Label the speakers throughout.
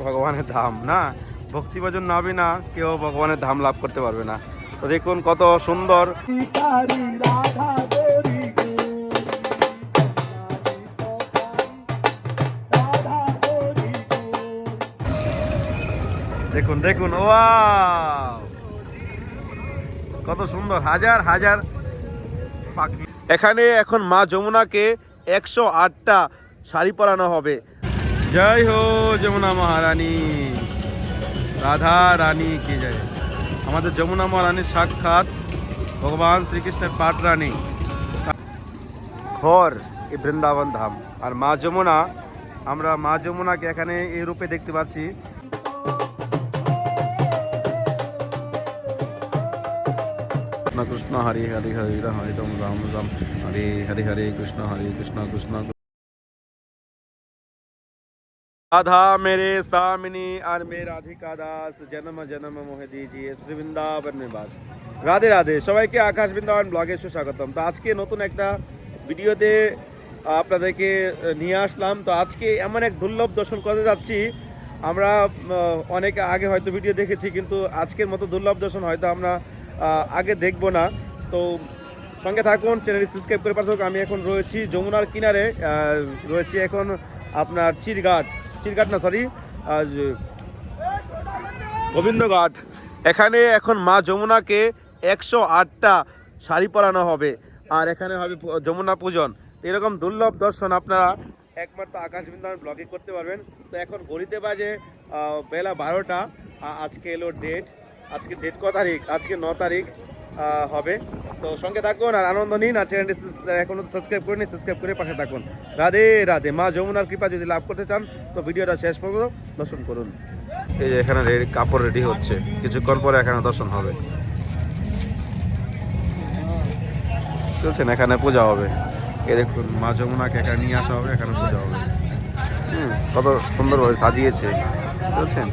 Speaker 1: ভগবানের ধাম না, ভক্তি ভজন না হবে না কেউ ভগবানের ধাম লাভ করতে পারবে না। তো দেখুন কত সুন্দর। দেখুন দেখুন ওয়াও, কত সুন্দর, হাজার হাজার পাখি। এখানে এখন মা যমুনাকে 108টা শাড়ি পরানো হবে। জয় হো যমুনা মহারানী, রাধা রানী কি জয়। আমাদের যমুনা মহারানীর সাক্ষাৎ ভগবান শ্রীকৃষ্ণের পাট রানী। ঘর এই বৃন্দাবন ধাম, আর মা যমুনা, আমরা মা যমুনাকে এখানে এই রূপে দেখতে পাচ্ছি। কৃষ্ণ হরে হরে হরে হরে রাম রাম রাম হরে হরে হরে কৃষ্ণ হরে কৃষ্ণ কৃষ্ণ। राधा मेरे सामिनी और मैं राधिका दास, जन्म जन्म मोह दीजिए श्री বৃন্দাবন में बास। রাধে রাধে সবাইকে, আকাশ বৃন্দাবন ব্লগে সুস্বাগতম। তো আজকে নতুন একটা ভিডিওতে আপনাদেরকে নিয়ে আসলাম। তো আজকে এমন এক দুর্লভ দর্শন করতে যাচ্ছি, আমরা অনেক আগে হয়তো ভিডিও দেখেছি, কিন্তু আজকের মতো দুর্লভ দর্শন হয়তো আমরা আগে দেখব না। তো সঙ্গে থাকুন, চ্যানেলটি সাবস্ক্রাইব করে পাঠাক। আমি এখন রয়েছি যমুনার কিনারে, রয়েছি এখন আপনার চিরঘাট না সরি গোবিন্দঘাট। এখানে এখন মা যমুনাকে 108টা শাড়ি পরানো হবে, আর এখানে হবে যমুনা পূজন। এরকম দুর্লভ দর্শন আপনারা একমাত্র আকাশ বৃন্দাবন ব্লগে করতে পারবেন। তো এখন ঘড়িতে বাজে বেলা 12টা। আজকে এলো ডেট, আজকে ডেট কত তারিখ? আজকে 9 তারিখ হবে। তো সঙ্গে থাকুন আর আনন্দ নিন, আর চ্যানেলটি এখনো সাবস্ক্রাইব করে নিন, সাবস্ক্রাইব করে পাশে থাকুন। রাধে রাধে। মা যমুনার কৃপা যদি লাভ করতে চান তো ভিডিওটা শেষ পর্যন্ত দর্শন করুন। এই যে এখানে কাপড় রেডি হচ্ছে, কিছুক্ষণ পরে এখানে দর্শন হবে। চলছেন, এখানে পূজা হবে। এই দেখুন মা যমুনাকে এখানে নিয়ে আসা হবে, এখানে পূজা হবে। কত সুন্দরভাবে সাজিয়েছে। চলছেন,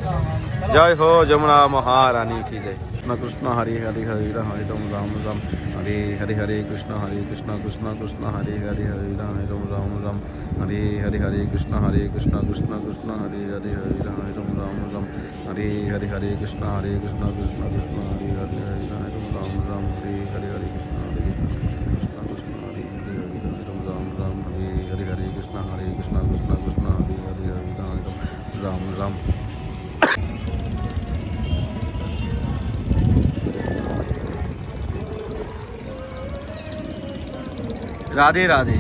Speaker 1: জয় হো যমুনা মহারানী কি জয়। কৃষ্ণ হরে হরে হরে হরে রাম রাম রাম হরে হরে হরে কৃষ্ণ হরে কৃষ্ণ কৃষ্ণ কৃষ্ণ হরে হরে হরে রাম রাম রাম হরে হরে হরে কৃষ্ণ হরে কৃষ্ণ কৃষ্ণ কৃষ্ণ হরে হরে হরে রাম রাম রাম হরে হরে হরে কৃষ্ণ হরে কৃষ্ণ কৃষ্ণ কৃষ্ণ হরে হরে হরে রাম রাম হরে হরে হরে কৃষ্ণ হরে কৃষ্ণ কৃষ্ণ হরে হরে হরে রাম রাম হরে হরে হরে কৃষ্ণ হরে কৃষ্ণ কৃষ্ণ কৃষ্ণ হরে হরে হরে রাম রাম। রাধে রাধে।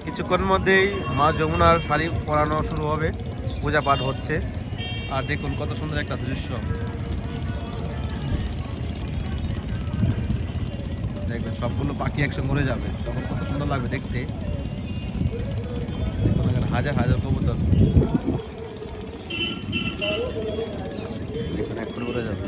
Speaker 1: কিছুক্ষণ মধ্যেই মা যমুনার শাড়ি পরানো শুরু হবে, পূজা পাঠ হচ্ছে। আর দেখুন কত সুন্দর একটা দৃশ্য, দেখবেন সবগুলো পাখি একসঙ্গে উড়ে যাবে, তখন কত সুন্দর লাগবে দেখতে। দেখুন এখানে হাজার হাজার কবুতর দেখুন এক করে উড়ে যাবে।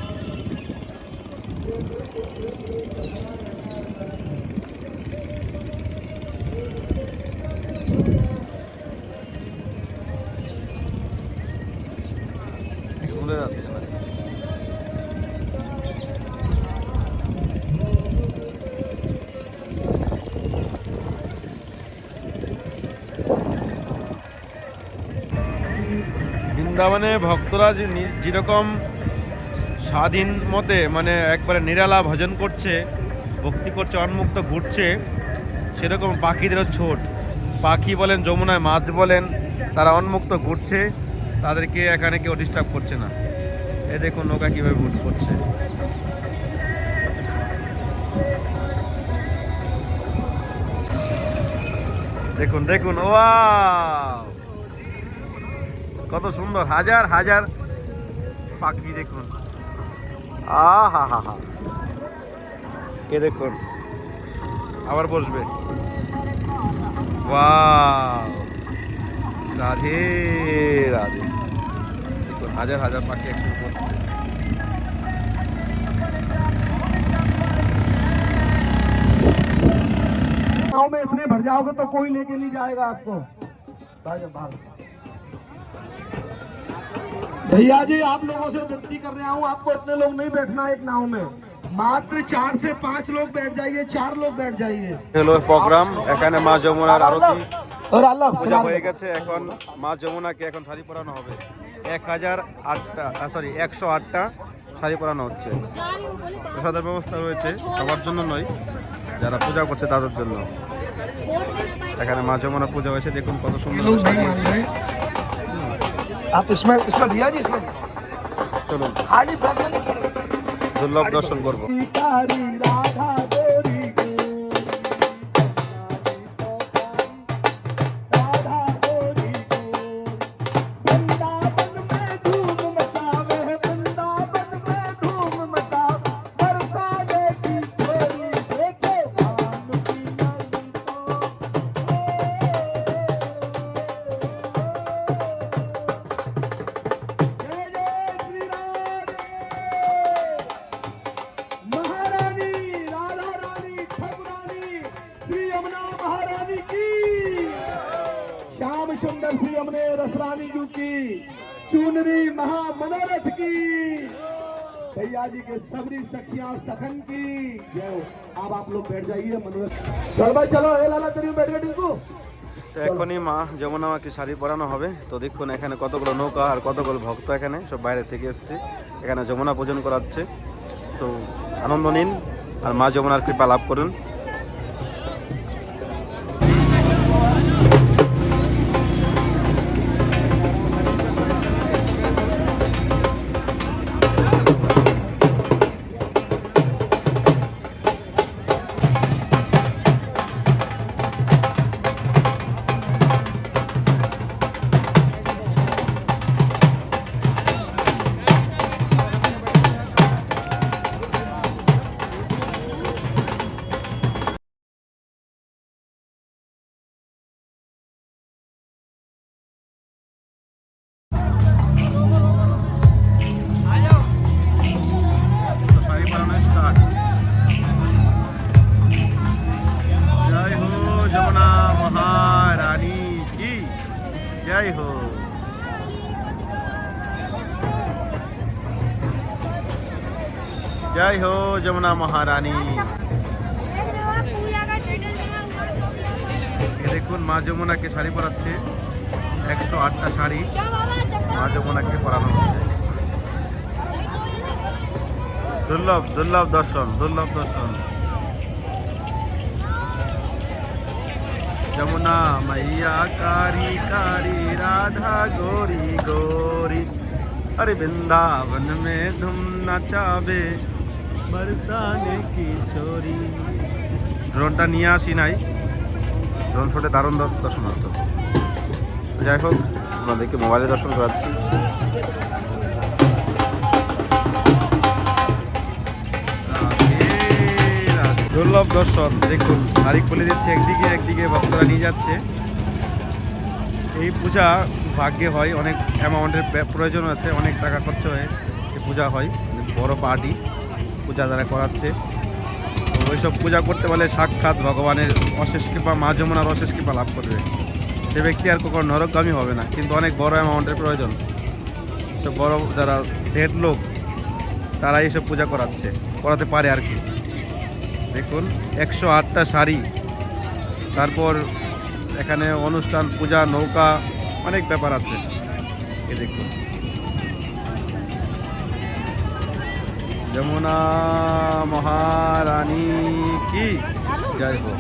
Speaker 1: যাচ্ছে না। বৃন্দাবনে ভক্তরা যেরকম স্বাধীন মতে মানে একবারে নিরালা ভজন করছে, ভক্তি করছে, উন্মুক্ত ঘুরছে, সেরকম পাখিদেরও ছোট পাখি বলেন, যমুনায় মাছ বলেন, তারা উন্মুক্ত ঘুরছে, তাদেরকে এখানে কেউ ডিস্টার্ব করছে না। এই দেখুন নৌকা কীভাবে ভুট করছে। দেখুন দেখুন ওয়াও, কত সুন্দর, হাজার হাজার পাখি দেখুন। আহা হা হা, এ দেখুন আবার বসবে। ওয়াও, রাধে রাধে। দেখুন হাজার হাজার পাখি একসাথে বসছে।
Speaker 2: गाँव में इतने भर जाओगे तो कोई लेके नहीं जाएगा आपको। भैया जी आप लोगों से विनती कर रहा हूँ, आपको इतने लोग नहीं बैठना एक नाव में, मात्र 4 से 5 लोग बैठ जाइए, 4 लोग बैठ जाइए।
Speaker 1: हेलो प्रोग्राम এখানে মা যমুনার আরতি
Speaker 2: और अल्लाह
Speaker 1: পূজা হয়ে গেছে। এখন মা যমুনাকে এখন শাড়ি পরানো হবে। 108টা শাড়ি পরানো হচ্ছে। প্রসাদের ব্যবস্থা রয়েছে সবার জন্য নয়, যারা পূজা করছে তাদের জন্য। এখানে মা যমুনা পূজা হয়েছে, দেখুন কত সুন্দর সাজিয়েছে।
Speaker 2: आप इसमें भैया जी इसमें
Speaker 1: চলুন
Speaker 2: खाली बदन
Speaker 1: দুর্লভ दर्शन করব।
Speaker 2: कारी राधा गोरी राधा गोरी वृंदावन में धूम मचावे, वृंदावन में धूम मचावे, बरसाने की छोरी देखे भानु की नदी जय जय श्री राधे महारानी राधा रानी ठाकुरानी श्री यमुना महारानी की, श्याम सुंदर श्री यमुने रसरानी जी की, चुनरी महा मनोरथ की, भैया जी के सबरी सखियां सखन की जय हो। अब आप लोग बैठ जाइए मनोरथ। चल भाई चलो, ए लाला तेरी बैठ गए टिंकू।
Speaker 1: তো এখনই মা যমুনা মাকে শাড়ি পরানো হবে। তো দেখুন এখানে কতগুলো নৌকা আর কতগুলো ভক্ত এখানে সব বাইরে থেকে এসছে, এখানে যমুনা পূজন করাচ্ছে। তো আনন্দ নিন আর মা যমুনার কৃপা লাভ করুন। শাড়ি পরানো স্টার্ট। জয় হো যমুনা মহারানী কি জয় হো। জয় হো যমুনা মহারানী। এ দেখুন মা যমুনাকে শাড়ি পরাচ্ছে। 108টা শাড়ি মা যমুনাকে পরানো হচ্ছে। দুর্লভ দর্শন। যমুনা मैया कारी कारी राधा गोरी गोरी, अरे वृंदावन में धूम नचावे बरसाने की छोरी। ড্রোনটা নিয়ে আসি নাই, ড্রোন শটে দারুণ দর্শন হতো। যাই হোক আপনাদেরকে মোবাইলে দর্শন করাচ্ছি। দুর্লভ দর্শন দেখুন, শাড়ি খুলে দিচ্ছে একদিকে ভক্তরা নিয়ে যাচ্ছে। এই পূজা ভাগ্যে হয়, অনেক অ্যামাউন্টের প্রয়োজন আছে, অনেক টাকা খরচ হয়ে এই পূজা হয়। বড় পার্টি পূজা যারা করাচ্ছে, তো ওইসব পূজা করতে পারলে সাক্ষাৎ ভগবানের অশেষ কৃপা, মা যমুনার অশেষ কৃপা লাভ করবে। সে ব্যক্তি আর কখনো নরকগামী হবে না, কিন্তু অনেক বড় অ্যামাউন্টের প্রয়োজন। সব বড় যারা হেড লোক তারা এইসব পূজা করাতে পারে আর কি। দেখুন 108টা শাড়ি, তারপর এখানে অনুষ্ঠান, পূজা, নৌকা, অনেক ব্যাপার আছে। এ দেখুন যমুনা মহারানী কি জয় হো।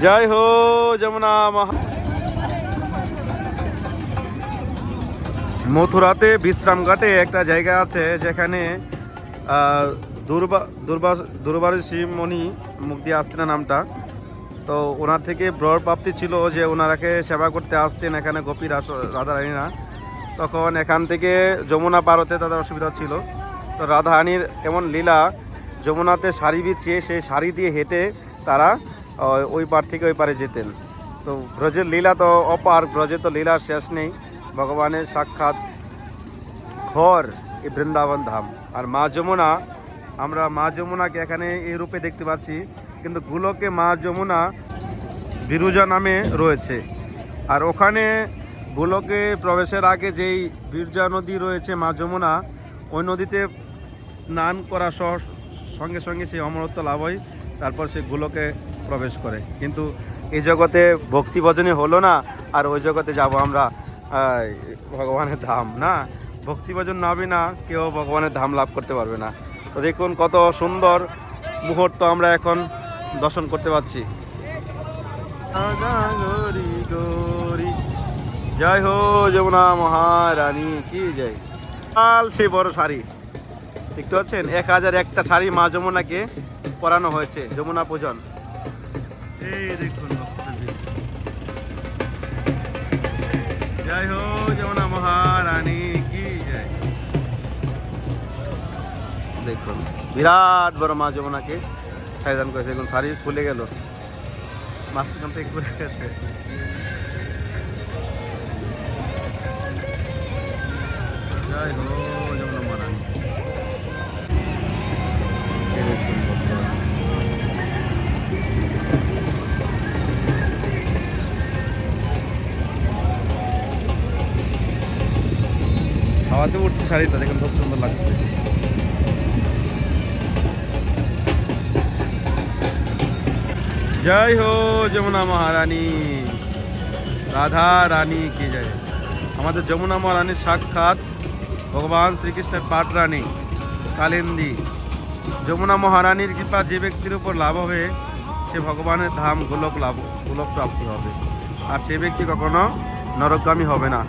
Speaker 1: জয় হো যমুনা মথুরাতে বিশ্রামঘাটে একটা জায়গা আছে যেখানে দুর্বাসী মণি, মুক্তি আসছে না নামটা, তো ওনার থেকে বর প্রাপ্তি ছিল যে ওনারাকে সেবা করতে আসতেন এখানে গোপী রাধারানীরা। তখন এখান থেকে যমুনা পার হতে তাদের অসুবিধা ছিল। তো রাধারানীর এমন লীলা, যমুনাতে শাড়ি বিছিয়ে সেই শাড়ি দিয়ে হেঁটে তারা ওই পার থেকে ওই পারে যেতেন। তো ব্রজের লীলা তো অপার, ব্রজে তো লীলার শেষ নেই। ভগবানের সাক্ষাৎ ঘর এই বৃন্দাবন ধাম। আর মা যমুনা, আমরা মা যমুনাকে এখানে এই রূপে দেখতে পাচ্ছি, কিন্তু গোলকে মা যমুনা বিরুজা নামে রয়েছে। আর ওখানে গোলকে প্রবেশের আগে যেই বিরজা নদী রয়েছে মা যমুনা, ওই নদীতে স্নান করা সঙ্গে সঙ্গে সেই অমরত্ব লাভ হয়, তারপর সে গোলকে প্রবেশ করে। কিন্তু এই জগতে ভক্তি ভজনই হলো না, আর ওই জগতে যাব আমরা ভগবানের ধাম না। ভক্তি ভজন না হবে না, কেউ ভগবানের ধাম লাভ করতে পারবে না। তো দেখুন কত সুন্দর মুহূর্ত আমরা এখন দর্শন করতে পারছি। গৌরী গৌরী, জয় হো যমুনা মহারানী কি জয়। লাল সেই বড় শাড়ি দেখতে পাচ্ছেন, 1001টা শাড়ি মা যমুনাকে পরানো হয়েছে যমুনা পূজন। এই দেখুন জয় হো যমুনা মহারানী কি জয়। দেখুন বিরাট বড় মা যমুনাকে শাড়ি দান করেছে। দেখুন শাড়ি খুলে গেল, মাঝখান থেকে খুলে গেছে। জয় হো যমুনা মহারানী। এই দেখুন হাওয়াতে উঠছে শাড়িটা, দেখুন খুব সুন্দর লাগছে। জয় হো যমুনা মহারানী, রাধা রানী কি জয়। আমাদের যমুনা মহারানীর সাক্ষাৎ ভগবান শ্রীকৃষ্ণের পাট রানী কালিন্দী। যমুনা মহারানীর কৃপা যে ব্যক্তির উপর লাভ হবে, সে ভগবানের ধাম গোলক প্রাপ্তি হবে, আর সে ব্যক্তি কখনো নরকগামী হবে না।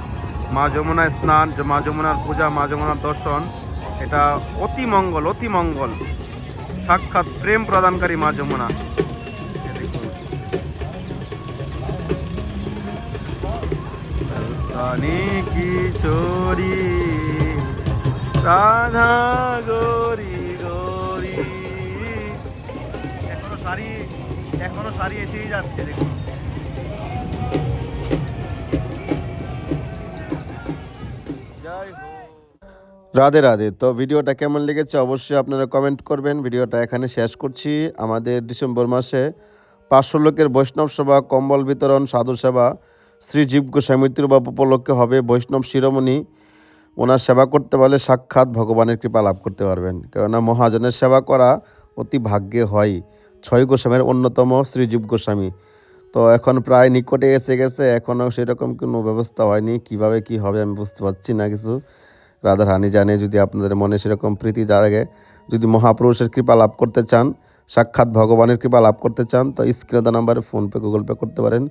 Speaker 1: মা যমুনার স্নান, মা যমুনার পূজা, মা যমুনার দর্শন, এটা অতি মঙ্গল। সাক্ষাৎ প্রেম প্রদানকারী মা যমুনা। কি চোরি রাধা গৌরী গৌরী, এখনো শাড়ি এসেই যাচ্ছে দেখুন। রাধে রাধে। তো ভিডিওটা কেমন লেগেছে অবশ্যই আপনারা কমেন্ট করবেন। ভিডিওটা এখানে শেষ করছি। আমাদের ডিসেম্বর মাসে 500 লোকের বৈষ্ণব সেবা, কম্বল বিতরণ, সাধু সেবা শ্রী জীব গোস্বামী তিরুবাবু উপলক্ষে হবে। বৈষ্ণব শিরোমণি, ওনার সেবা করতে পারলে সাক্ষাৎ ভগবানের কৃপা লাভ করতে পারবেন। কেননা মহাজনের সেবা করা অতি ভাগ্যে হয়। 6 গোস্বামীর অন্যতম শ্রীজীব গোস্বামী। তো এখন প্রায় নিকটে এসে গেছে, এখনও সেরকম কোনো ব্যবস্থা হয়নি। কিভাবে কি হবে আমি বুঝতে পারছি না কিছু। রাধা রানী জানে। যদি আপনাদের মনে সেরকম প্রীতি জাগে, যদি মহাপুরুষের কৃপা লাভ করতে চান, সাক্ষাৎ ভগবানের কৃপা লাভ করতে চান, তো স্ক্রিনে দেওয়া নাম্বারে ফোনপে, গুগল পে করতে পারেন,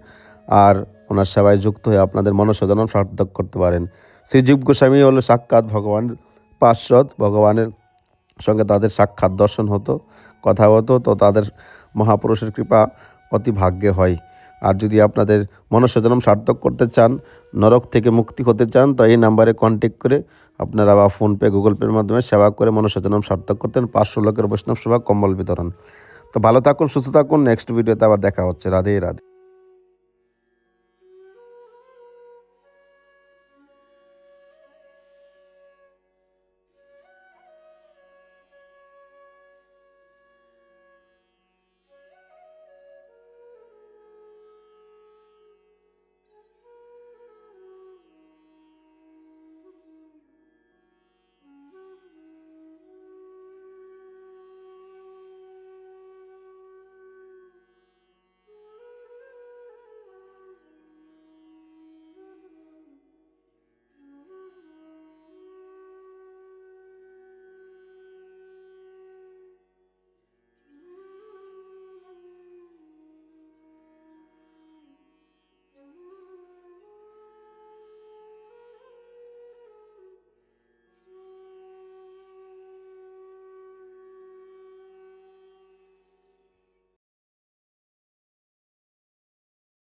Speaker 1: আর ওনার সেবায় যুক্ত হয়ে আপনাদের মনসাধন সার্থক করতে পারেন। শ্রীজীব গোস্বামী হলো সাক্ষাৎ ভগবানের পার্ষদ। ভগবানের সঙ্গে তাদের সাক্ষাৎ দর্শন হতো, কথা হতো। তো তাদের মহাপুরুষের কৃপা অতি ভাগ্যে হয়। আর যদি আপনাদের মনসাজনম সার্থক করতে চান, নরক থেকে মুক্তি হতে চান, তো এই নাম্বারে কন্ট্যাক্ট করে আপনারা বা ফোনপে, গুগল পের মাধ্যমে সেবা করে মনসাজনম সার্থক করতেন। 500 লোকের বৈষ্ণব সেবা, কম্বল বিতরণ। তো ভালো থাকুন, সুস্থ থাকুন। নেক্সট ভিডিওতে আবার দেখা হচ্ছে। রাধে রাধে।